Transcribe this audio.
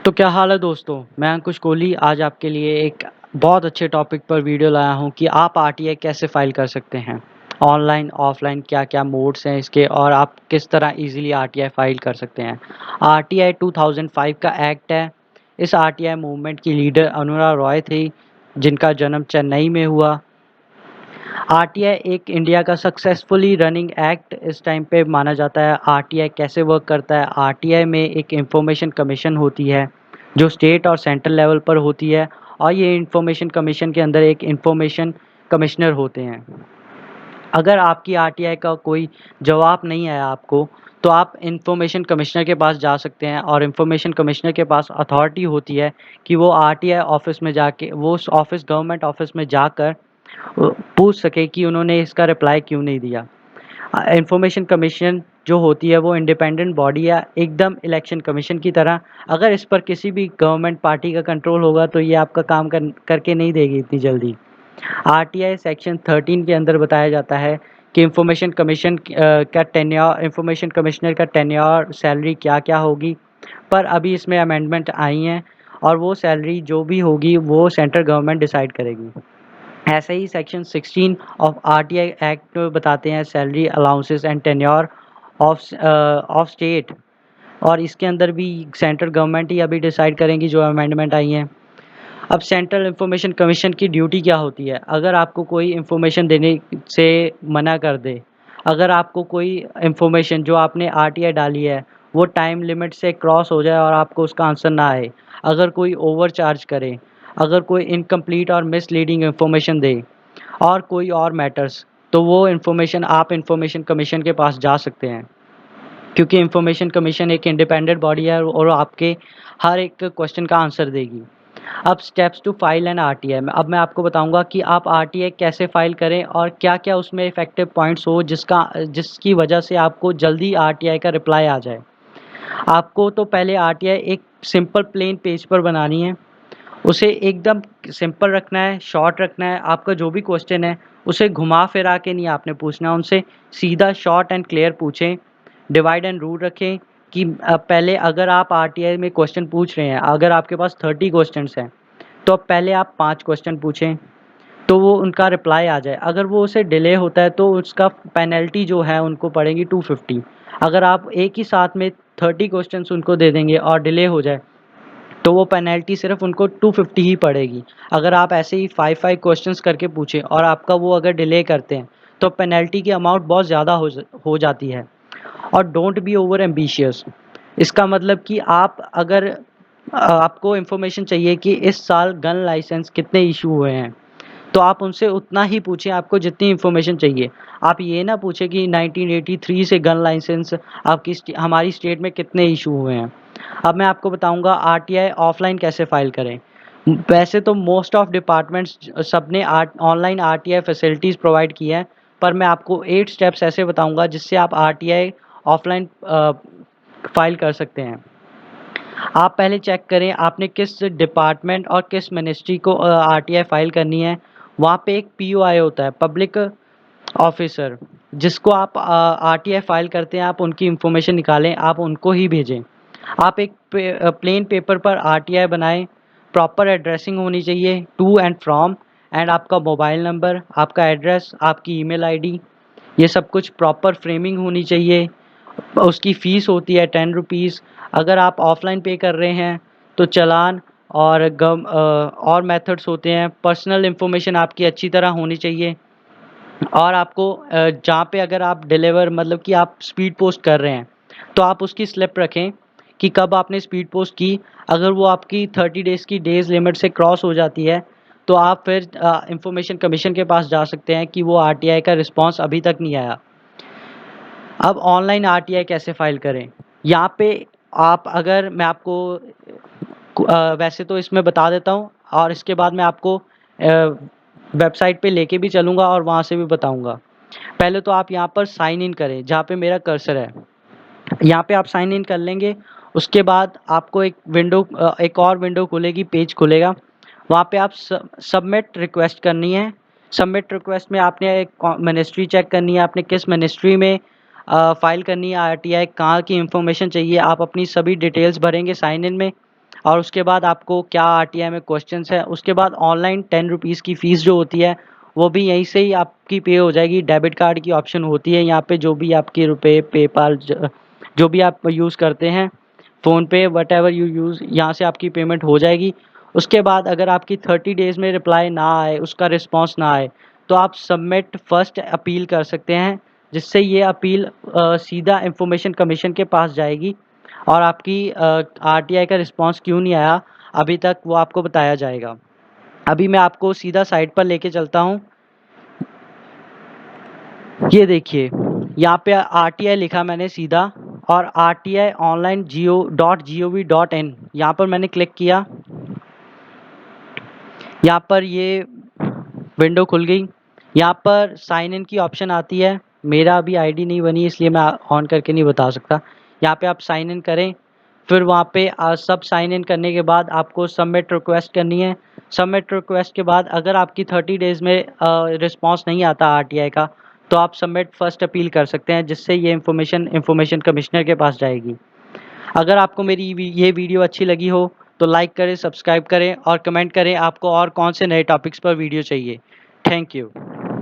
तो क्या हाल है दोस्तों। मैं अंकुश कोहली आज आपके लिए एक बहुत अच्छे टॉपिक पर वीडियो लाया हूं कि आप आरटीआई कैसे फाइल कर सकते हैं। ऑनलाइन ऑफलाइन क्या क्या मोड्स हैं इसके और आप किस तरह इजीली आरटीआई फाइल कर सकते हैं। आरटीआई 2005 का एक्ट है। इस आरटीआई मूवमेंट की लीडर अनुरा रॉय थी, जिनका जन्म चेन्नई में हुआ। आरटीआई एक इंडिया का सक्सेसफुली रनिंग एक्ट इस टाइम पे माना जाता है। आरटीआई कैसे वर्क करता है? आरटीआई में एक इंफॉर्मेशन कमीशन होती है जो स्टेट और सेंट्रल लेवल पर होती है, और ये इंफॉर्मेशन कमीशन के अंदर एक इंफॉर्मेशन कमिश्नर होते हैं। अगर आपकी आरटीआई का कोई जवाब नहीं आया आपको, तो आप इंफॉर्मेशन कमिश्नर के पास जा सकते हैं, और इंफॉर्मेशन कमिश्नर के पास अथॉरिटी होती है कि वो आरटीआई ऑफिस में जाके, वो उस ऑफिस गवर्नमेंट ऑफिस में जाकर पूछ सके कि उन्होंने इसका रिप्लाई क्यों नहीं दिया। इंफॉर्मेशन कमीशन जो होती है वो इंडिपेंडेंट बॉडी है, एकदम इलेक्शन कमीशन की तरह। अगर इस पर किसी भी गवर्नमेंट पार्टी का कंट्रोल होगा तो ये आपका काम करके नहीं देगी इतनी जल्दी। आरटीआई सेक्शन 13 के अंदर बताया जाता है कि इंफॉर्मेशन कमीशन का टेन्योर, इंफॉर्मेशन कमिश्नर का टेन्योर, सैलरी क्या क्या होगी। पर अभी इसमें अमेंडमेंट आई हैं, और वो सैलरी जो भी होगी वो सेंट्रल गवर्नमेंट डिसाइड करेगी। ऐसे ही सेक्शन 16 ऑफ आरटीआई एक्ट बताते हैं salary allowances and tenure of state, और इसके अंदर भी सेंट्रल गवर्नमेंट ही अभी डिसाइड करेंगी जो अमेंडमेंट आई हैं। अब सेंट्रल इंफॉर्मेशन कमीशन की ड्यूटी क्या होती है? अगर आपको कोई इंफॉर्मेशन देने से मना कर दे, अगर आपको कोई इंफॉर्मेशन जो आपने आरटीआई डाली है वो टाइम लिमिट से क्रॉस हो जाए और आपको उसका आंसर ना आए, अगर कोई ओवर चार्ज करे, अगर कोई इनकम्प्लीट और मिसलीडिंग इंफॉर्मेशन दे, और कोई और मैटर्स, तो वो इंफॉर्मेशन आप इंफॉर्मेशन कमीशन के पास जा सकते हैं, क्योंकि इंफॉर्मेशन कमीशन एक इंडिपेंडेंट बॉडी है और आपके हर एक क्वेश्चन का आंसर देगी। अब steps to file an RTI में अब मैं आपको बताऊंगा कि आप आरटीआई कैसे फाइल करें और क्या क्या उसमें इफेक्टिव पॉइंट्स हो जिसकी वजह से आपको जल्दी आरटीआई का रिप्लाई आ जाए। आपको तो पहले आरटीआई एक सिंपल प्लेन पेज पर बनानी है। उसे एकदम सिंपल रखना है, शॉर्ट रखना है। आपका जो भी क्वेश्चन है उसे घुमा फिरा के नहीं आपने पूछना, उनसे सीधा शॉर्ट एंड क्लियर पूछें। डिवाइड एंड रूल रखें कि पहले अगर आप आरटीआई में क्वेश्चन पूछ रहे हैं, अगर आपके पास 30 क्वेश्चंस हैं, तो अब पहले आप 5 क्वेश्चन पूछें तो वो उनका रिप्लाई आ जाए। अगर वो उसे डिले होता है तो उसका पेनल्टी जो है उनको पड़ेगी 250। अगर आप एक ही साथ में 30 क्वेश्चंस उनको दे देंगे और डिले हो जाए, तो वो पेनल्टी सिर्फ उनको 250 ही पड़ेगी। अगर आप ऐसे ही 5 क्वेश्चंस करके पूछें और आपका वो अगर डिले करते हैं, तो पेनल्टी की अमाउंट बहुत ज़्यादा हो जाती है। और डोंट बी ओवर एम्बिशियस। इसका मतलब कि आप अगर आपको इन्फॉर्मेशन चाहिए कि इस साल गन लाइसेंस कितने इशू हुए हैं, तो आप उनसे उतना ही पूछें आपको जितनी इन्फॉर्मेशन चाहिए। आप ये ना पूछें कि 1983 से गन लाइसेंस हमारी स्टेट में कितने इशू हुए हैं। अब मैं आपको बताऊंगा आरटीआई ऑफलाइन कैसे फाइल करें। वैसे तो मोस्ट ऑफ डिपार्टमेंट्स सबने ऑनलाइन आरटीआई फैसिलिटीज़ प्रोवाइड की है, पर मैं आपको 8 स्टेप्स ऐसे बताऊंगा जिससे आप आरटीआई ऑफलाइन फाइल कर सकते हैं। आप पहले चेक करें आपने किस डिपार्टमेंट और किस मिनिस्ट्री को आरटीआई फाइल करनी है। वहाँ पे एक पीओआई होता है, पब्लिक ऑफिसर, जिसको आप आरटीआई फाइल करते हैं, आप उनकी इंफॉर्मेशन निकालें, आप उनको ही भेजें। आप एक प्लेन पेपर पर आरटीआई बनाएं। प्रॉपर एड्रेसिंग होनी चाहिए, टू एंड फ्रॉम, एंड आपका मोबाइल नंबर, आपका एड्रेस, आपकी ईमेल आईडी, ये सब कुछ प्रॉपर फ्रेमिंग होनी चाहिए। उसकी फ़ीस होती है 10 रुपीज़। अगर आप ऑफलाइन पे कर रहे हैं तो चालान और मेथड्स होते हैं। पर्सनल इन्फॉर्मेशन आपकी अच्छी तरह होनी चाहिए। और आपको जहाँ पे अगर आप डिलीवर मतलब कि आप स्पीड पोस्ट कर रहे हैं, तो आप उसकी स्लिप रखें कि कब आपने स्पीड पोस्ट की। अगर वो आपकी 30 डेज़ की डेज़ लिमिट से क्रॉस हो जाती है, तो आप फिर इंफॉर्मेशन कमीशन के पास जा सकते हैं कि वो आरटीआई का रिस्पांस अभी तक नहीं आया। अब ऑनलाइन आरटीआई कैसे फ़ाइल करें? यहाँ पे आप अगर मैं आपको वैसे तो इसमें बता देता हूँ, और इसके बाद मैं आपको वेबसाइट पे लेके भी चलूँगा और वहाँ से भी बताऊँगा। पहले तो आप यहाँ पर साइन इन करें, जहाँ पे मेरा कर्सर है। यहाँ पे आप साइन इन कर लेंगे। उसके बाद आपको एक और विंडो खुलेगी, पेज खुलेगा। वहाँ पे आप सबमिट रिक्वेस्ट करनी है। सबमिट रिक्वेस्ट में आपने एक मिनिस्ट्री चेक करनी है, आपने किस मिनिस्ट्री में फाइल करनी है आरटीआई, कहाँ की इंफॉर्मेशन चाहिए, आप अपनी सभी डिटेल्स भरेंगे साइन इन में। और उसके बाद आपको क्या आरटीआई में क्वेश्चंस है, उसके बाद ऑनलाइन 10 रुपीज़ की फ़ीस जो होती है वो भी यहीं से ही आपकी पे हो जाएगी। डेबिट कार्ड की ऑप्शन होती है यहाँ पे, जो भी आपके रुपए पेपाल जो भी आप यूज़ करते हैं, फ़ोनपे वटेवर यू यूज़, यहाँ से आपकी पेमेंट हो जाएगी। उसके बाद अगर आपकी 30 डेज़ में रिप्लाई ना आए, उसका रिस्पॉन्स ना आए, तो आप सबमिट फर्स्ट अपील कर सकते हैं, जिससे ये अपील सीधा इंफॉर्मेशन कमीशन के पास जाएगी और आपकी आरटीआई का रिस्पॉन्स क्यों नहीं आया अभी तक वो आपको बताया जाएगा। अभी मैं आपको सीधा साइट पर लेके चलता हूँ। ये देखिए, यहाँ पे आरटीआई लिखा मैंने सीधा, और आरटीआई ऑनलाइन gov.in, यहाँ पर मैंने क्लिक किया। यहाँ पर ये विंडो खुल गई। यहाँ पर साइन इन की ऑप्शन आती है। मेरा अभी आईडी नहीं बनी इसलिए मैं ऑन करके नहीं बता सकता। यहाँ पे आप साइन इन करें, फिर वहाँ पे सब साइन इन करने के बाद आपको सबमिट रिक्वेस्ट करनी है। सबमिट रिक्वेस्ट के बाद अगर आपकी 30 डेज़ में रिस्पॉन्स नहीं आता आरटीआई का, तो आप सबमिट फर्स्ट अपील कर सकते हैं, जिससे ये इंफॉर्मेशन कमिश्नर के पास जाएगी। अगर आपको मेरी ये वीडियो अच्छी लगी हो तो लाइक करें, सब्सक्राइब करें और कमेंट करें आपको और कौन से नए टॉपिक्स पर वीडियो चाहिए। Thank you.